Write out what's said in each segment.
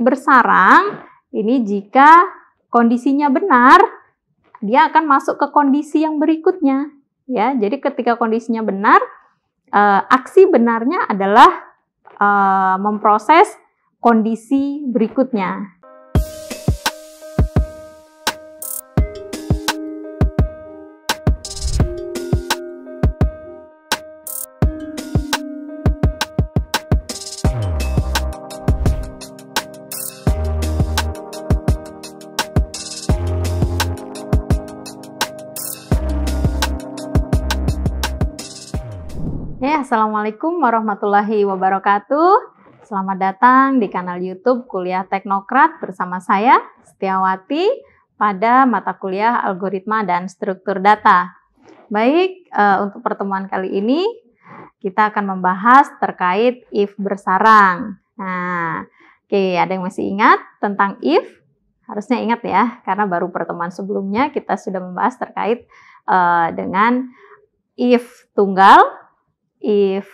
bersarang ini jika kondisinya benar, dia akan masuk ke kondisi yang berikutnya. Ya, jadi ketika kondisinya benar, aksi benarnya adalah memproses kondisi berikutnya. Assalamualaikum warahmatullahi wabarakatuh. Selamat datang di kanal YouTube Kuliah Teknokrat bersama saya, Setiawati, pada mata kuliah Algoritma dan Struktur Data. Baik, untuk pertemuan kali ini kita akan membahas terkait if bersarang. Nah, ada yang masih ingat tentang if? Harusnya ingat ya, karena baru pertemuan sebelumnya kita sudah membahas terkait dengan if tunggal, if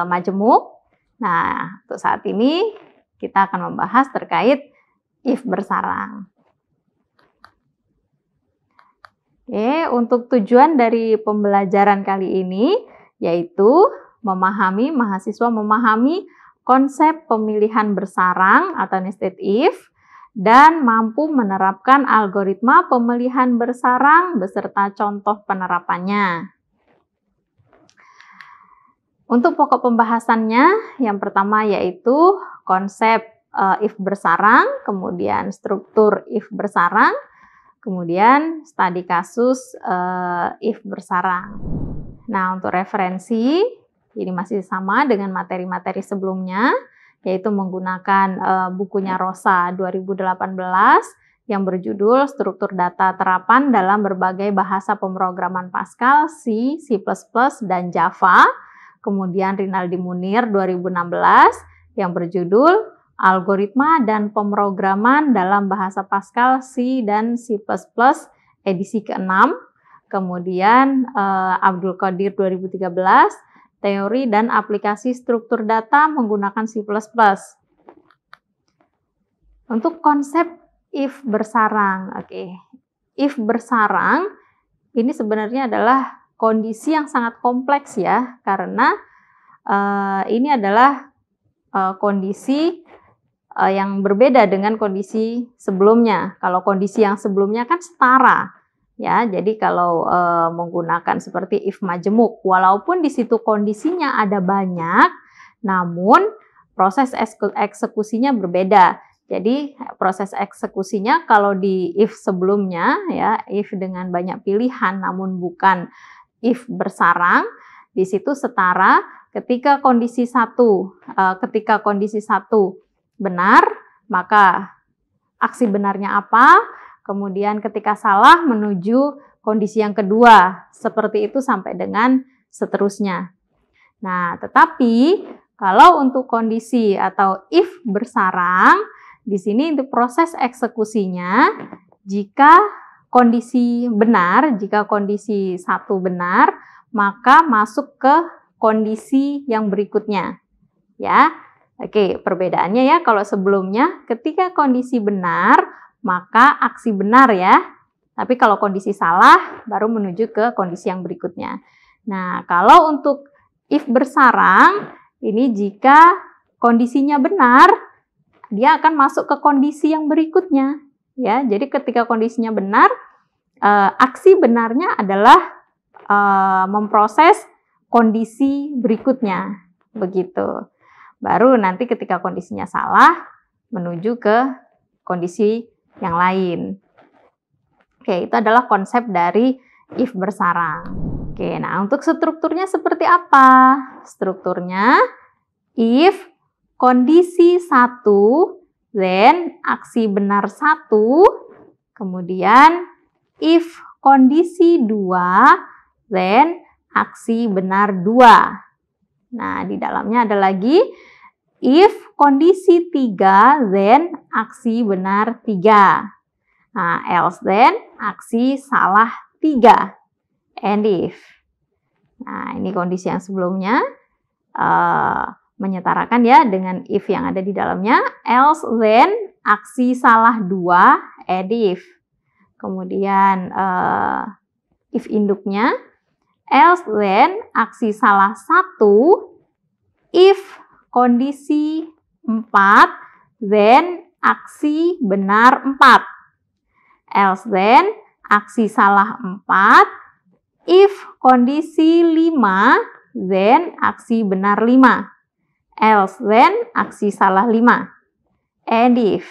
majemuk. Nah, untuk saat ini kita akan membahas terkait if bersarang. Untuk tujuan dari pembelajaran kali ini yaitu mahasiswa memahami konsep pemilihan bersarang atau nested if dan mampu menerapkan algoritma pemilihan bersarang beserta contoh penerapannya. Untuk pokok pembahasannya, yang pertama yaitu konsep if bersarang, kemudian struktur if bersarang, kemudian studi kasus if bersarang. Nah, untuk referensi, ini masih sama dengan materi-materi sebelumnya, yaitu menggunakan bukunya Rosa 2018 yang berjudul Struktur Data Terapan dalam Berbagai Bahasa Pemrograman Pascal, C++, dan Java. Kemudian Rinaldi Munir 2016 yang berjudul Algoritma dan Pemrograman dalam Bahasa Pascal C dan C++ edisi ke-6. Kemudian Abdul Qadir 2013 Teori dan Aplikasi Struktur Data menggunakan C++. Untuk konsep if bersarang, if bersarang ini sebenarnya adalah kondisi yang sangat kompleks ya, karena ini adalah kondisi yang berbeda dengan kondisi sebelumnya. Kalau kondisi yang sebelumnya kan setara, ya. Jadi kalau menggunakan seperti if majemuk, walaupun di situ kondisinya ada banyak, namun proses eksekusinya berbeda. Jadi proses eksekusinya kalau di if sebelumnya, ya, if dengan banyak pilihan, namun bukan if bersarang, di situ setara ketika kondisi satu benar, maka aksi benarnya apa, kemudian ketika salah menuju kondisi yang kedua, seperti itu sampai dengan seterusnya. Nah, tetapi kalau untuk kondisi atau if bersarang, di sini untuk proses eksekusinya, jika kondisi benar, jika kondisi satu benar, maka masuk ke kondisi yang berikutnya. Ya, perbedaannya ya, kalau sebelumnya ketika kondisi benar, maka aksi benar ya. Tapi kalau kondisi salah, baru menuju ke kondisi yang berikutnya. Nah, kalau untuk if bersarang, ini jika kondisinya benar, dia akan masuk ke kondisi yang berikutnya. Ya, jadi ketika kondisinya benar, aksi benarnya adalah memproses kondisi berikutnya, begitu. Baru nanti ketika kondisinya salah, menuju ke kondisi yang lain. Itu adalah konsep dari if bersarang. Nah untuk strukturnya seperti apa? Strukturnya if kondisi 1, then aksi benar 1, kemudian if kondisi 2, then aksi benar 2. Nah, di dalamnya ada lagi if kondisi 3, then aksi benar 3. Nah, else then aksi salah 3. And if. Nah, ini kondisi yang sebelumnya. menyetarakan ya dengan if yang ada di dalamnya. Else then, aksi salah 2, add if. Kemudian if induknya, else then, aksi salah 1, if kondisi 4, then aksi benar 4. Else then, aksi salah 4, if kondisi 5, then aksi benar 5. Else then, aksi salah 5. And if.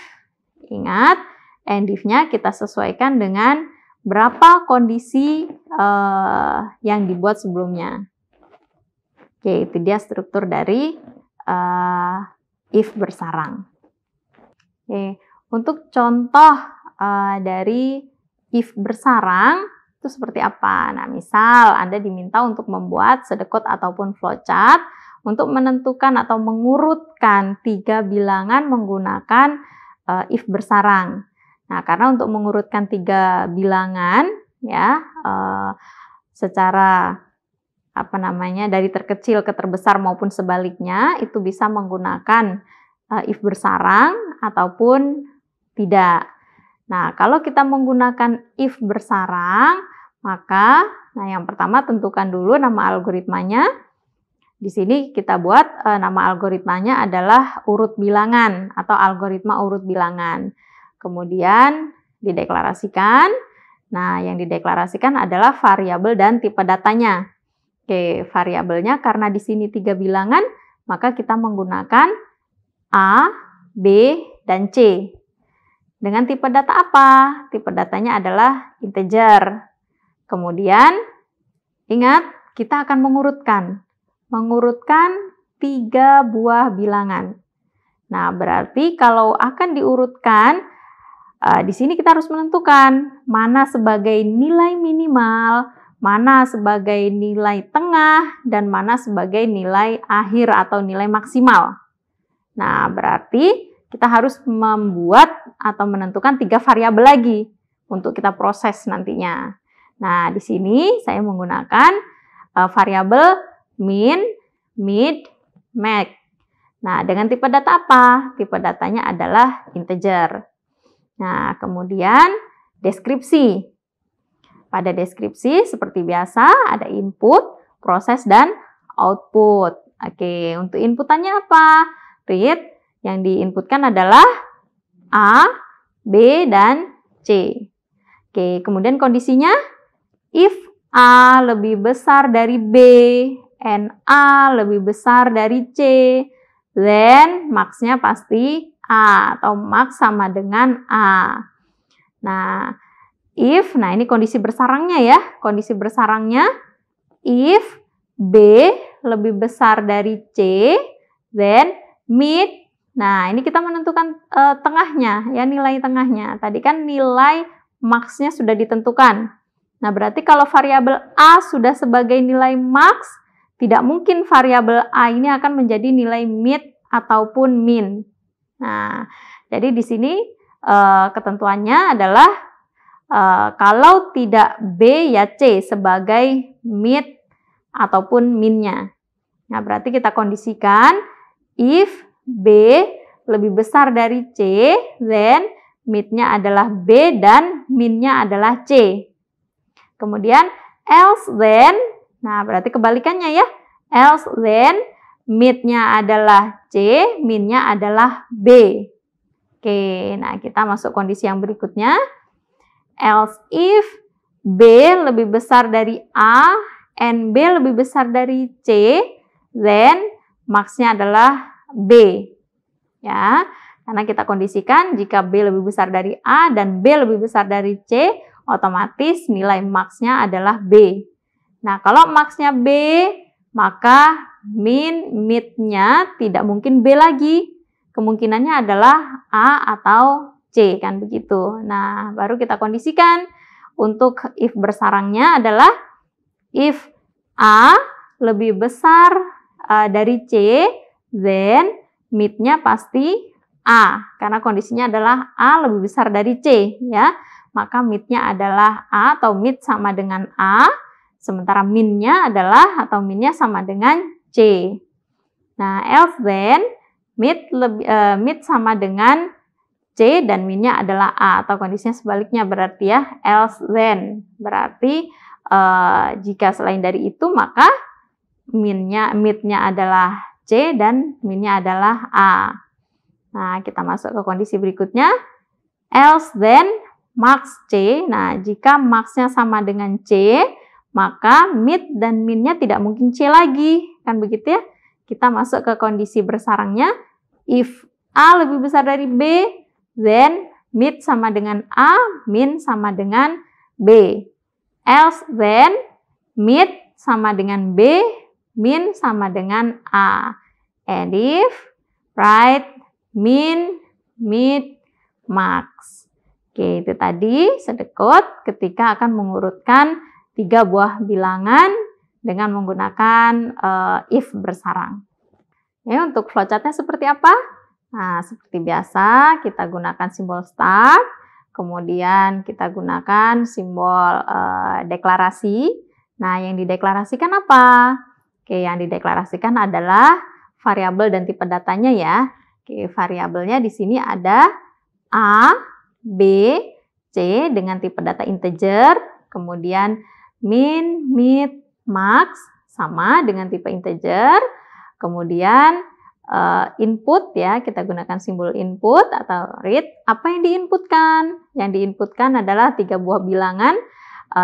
Ingat, and if-nya kita sesuaikan dengan berapa kondisi yang dibuat sebelumnya. Oke, itu dia struktur dari if bersarang. Oke, untuk contoh dari if bersarang itu seperti apa? Nah, misal Anda diminta untuk membuat sedekut ataupun flowchart untuk menentukan atau mengurutkan 3 bilangan menggunakan if bersarang. Nah, karena untuk mengurutkan 3 bilangan ya secara dari terkecil ke terbesar maupun sebaliknya itu bisa menggunakan if bersarang ataupun tidak. Nah, kalau kita menggunakan if bersarang, maka yang pertama tentukan dulu nama algoritmanya. Di sini kita buat nama algoritmanya adalah urut bilangan atau algoritma urut bilangan. Kemudian dideklarasikan. Nah, yang dideklarasikan adalah variabel dan tipe datanya. Oke, variabelnya karena di sini 3 bilangan, maka kita menggunakan A, B, dan C. Dengan tipe data apa? Tipe datanya adalah integer. Kemudian, ingat, kita akan mengurutkan 3 buah bilangan. Nah, berarti kalau akan diurutkan, di sini kita harus menentukan mana sebagai nilai minimal, mana sebagai nilai tengah, dan mana sebagai nilai akhir atau nilai maksimal. Nah, berarti kita harus membuat atau menentukan 3 variabel lagi untuk kita proses nantinya. Nah, di sini saya menggunakan variabel min, mid, max. Nah, dengan tipe data apa? Tipe datanya adalah integer. Nah, kemudian deskripsi. Pada deskripsi seperti biasa ada input, proses, dan output. Oke, untuk inputannya apa? Read. Yang diinputkan adalah A, B, dan C. Oke, kemudian kondisinya if A lebih besar dari B and A lebih besar dari C, then max-nya pasti A atau max sama dengan A. Nah, ini kondisi bersarangnya ya. Kondisi bersarangnya if B lebih besar dari C, then mid. Nah, ini kita menentukan tengahnya ya, nilai tengahnya. Tadi kan nilai max-nya sudah ditentukan. Nah, berarti kalau variabel A sudah sebagai nilai max, tidak mungkin variabel A ini akan menjadi nilai mid ataupun min. Nah, jadi di sini ketentuannya adalah kalau tidak B ya C sebagai mid ataupun minnya. Nah, berarti kita kondisikan if B lebih besar dari C, then midnya adalah B dan minnya adalah C. Kemudian else then, nah berarti kebalikannya ya, else then midnya adalah C, minnya adalah B. Oke, nah kita masuk kondisi yang berikutnya. Else if B lebih besar dari A and B lebih besar dari C, then max-nya adalah B. Ya, karena kita kondisikan jika B lebih besar dari A dan B lebih besar dari C, otomatis nilai max-nya adalah B. Nah, kalau max-nya B, maka mid-nya tidak mungkin B lagi. Kemungkinannya adalah A atau C, kan begitu. Nah, baru kita kondisikan untuk if bersarangnya adalah if A lebih besar dari C, then mid-nya pasti A. Karena kondisinya adalah A lebih besar dari C, ya. Maka mid-nya adalah A atau mid sama dengan A, sementara min-nya adalah atau min-nya sama dengan C. Nah, else then mid sama dengan C dan min-nya adalah A, atau kondisinya sebaliknya berarti ya, else then. Berarti jika selain dari itu maka mid-nya adalah C dan min-nya adalah A. Nah, kita masuk ke kondisi berikutnya. Else then max C. Nah, jika max-nya sama dengan C, maka mid dan min-nya tidak mungkin C lagi. Kan begitu ya? Kita masuk ke kondisi bersarangnya. If A lebih besar dari B, then mid sama dengan A, min sama dengan B. Else then mid sama dengan B, min sama dengan A. And if, write min, mid, max. Oke, itu tadi sedekut ketika akan mengurutkan 3 buah bilangan dengan menggunakan if bersarang. Ya, untuk flowchartnya seperti apa? Nah, seperti biasa kita gunakan simbol start, kemudian kita gunakan simbol deklarasi. Nah, yang dideklarasikan apa? Oke, yang dideklarasikan adalah variabel dan tipe datanya ya. Oke, variabelnya di sini ada A, B, C dengan tipe data integer, kemudian min, mid, max sama dengan tipe integer, kemudian input ya, kita gunakan simbol input atau read. Apa yang diinputkan? Yang diinputkan adalah 3 buah bilangan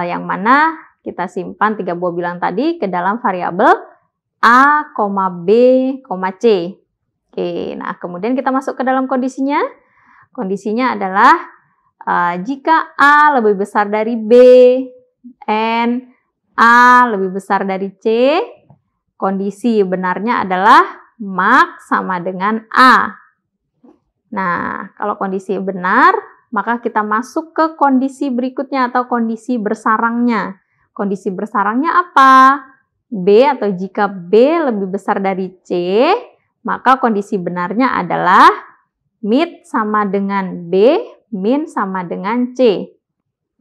yang mana kita simpan 3 buah bilangan tadi ke dalam variabel A, B, C. Oke, nah kemudian kita masuk ke dalam kondisinya. Kondisinya adalah jika A lebih besar dari B and A lebih besar dari C, kondisi benarnya adalah max sama dengan A. Nah, kalau kondisi benar, maka kita masuk ke kondisi berikutnya atau kondisi bersarangnya. Kondisi bersarangnya apa? B, atau jika B lebih besar dari C, maka kondisi benarnya adalah mid sama dengan B, min sama dengan C.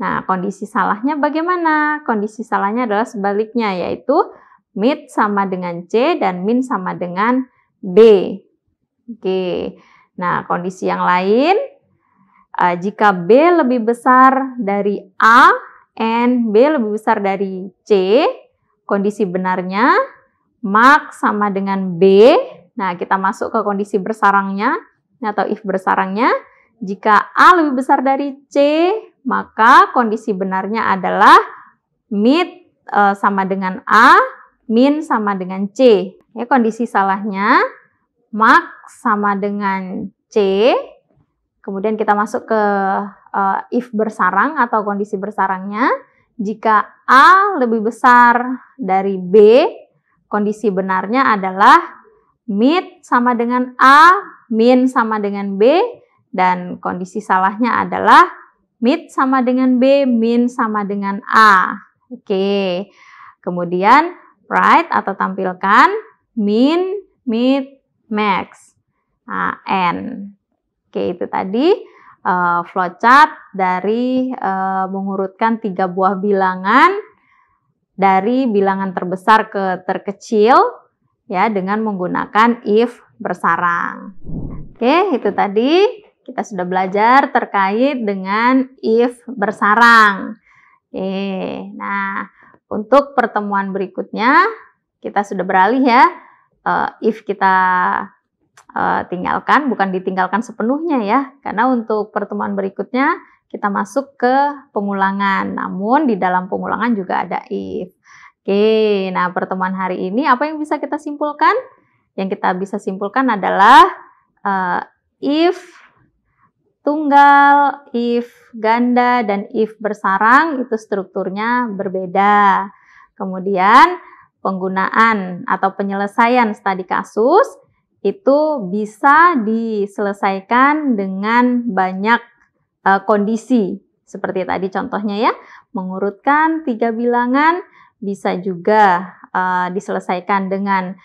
Nah, kondisi salahnya bagaimana? Kondisi salahnya adalah sebaliknya, yaitu mid sama dengan C dan min sama dengan B. Oke. Nah, kondisi yang lain, jika B lebih besar dari A and B lebih besar dari C, kondisi benarnya max sama dengan B. Nah, kita masuk ke kondisi bersarangnya atau if bersarangnya. Jika A lebih besar dari C, maka kondisi benarnya adalah mid sama dengan A, min sama dengan C. Ya, kondisi salahnya max sama dengan C. Kemudian kita masuk ke if bersarang atau kondisi bersarangnya. Jika A lebih besar dari B, kondisi benarnya adalah mid sama dengan A, min sama dengan B, dan kondisi salahnya adalah mid sama dengan B, min sama dengan A. Oke. Kemudian write atau tampilkan min, mid, max. Nah, N. Oke, itu tadi flowchart dari mengurutkan 3 buah bilangan dari bilangan terbesar ke terkecil ya dengan menggunakan if bersarang. Oke, itu tadi kita sudah belajar terkait dengan if bersarang. Oke, nah untuk pertemuan berikutnya kita sudah beralih ya, if kita tinggalkan, bukan ditinggalkan sepenuhnya ya, karena untuk pertemuan berikutnya kita masuk ke pengulangan, namun di dalam pengulangan juga ada if. Oke, nah pertemuan hari ini apa yang bisa kita simpulkan? Yang kita bisa simpulkan adalah if tunggal, if ganda, dan if bersarang itu strukturnya berbeda. Kemudian penggunaan atau penyelesaian studi kasus itu bisa diselesaikan dengan banyak kondisi. Seperti tadi contohnya ya, mengurutkan 3 bilangan bisa juga diselesaikan dengan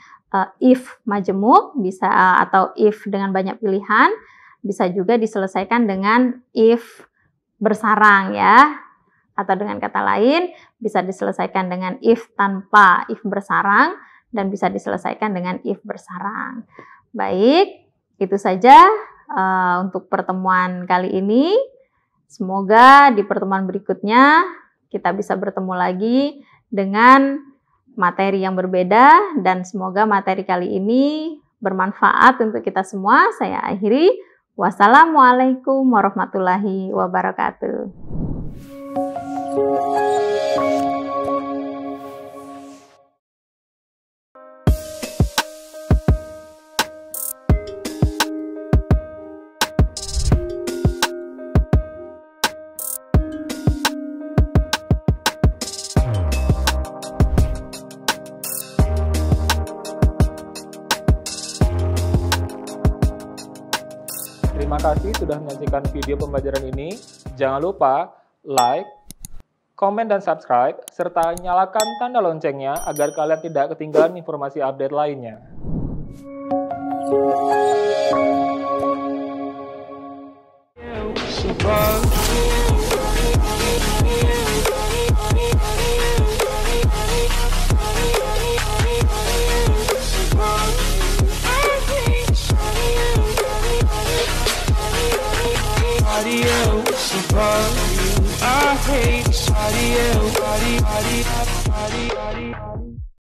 if majemuk, bisa atau if dengan banyak pilihan, bisa juga diselesaikan dengan if bersarang ya. Atau dengan kata lain, bisa diselesaikan dengan if tanpa if bersarang dan bisa diselesaikan dengan if bersarang. Baik, itu saja untuk pertemuan kali ini. Semoga di pertemuan berikutnya kita bisa bertemu lagi dengan materi yang berbeda, dan semoga materi kali ini bermanfaat untuk kita semua. Saya akhiri. Wassalamualaikum warahmatullahi wabarakatuh. Terima kasih sudah menyaksikan video pembelajaran ini. Jangan lupa like, komen, dan subscribe, serta nyalakan tanda loncengnya agar kalian tidak ketinggalan informasi update lainnya. I hate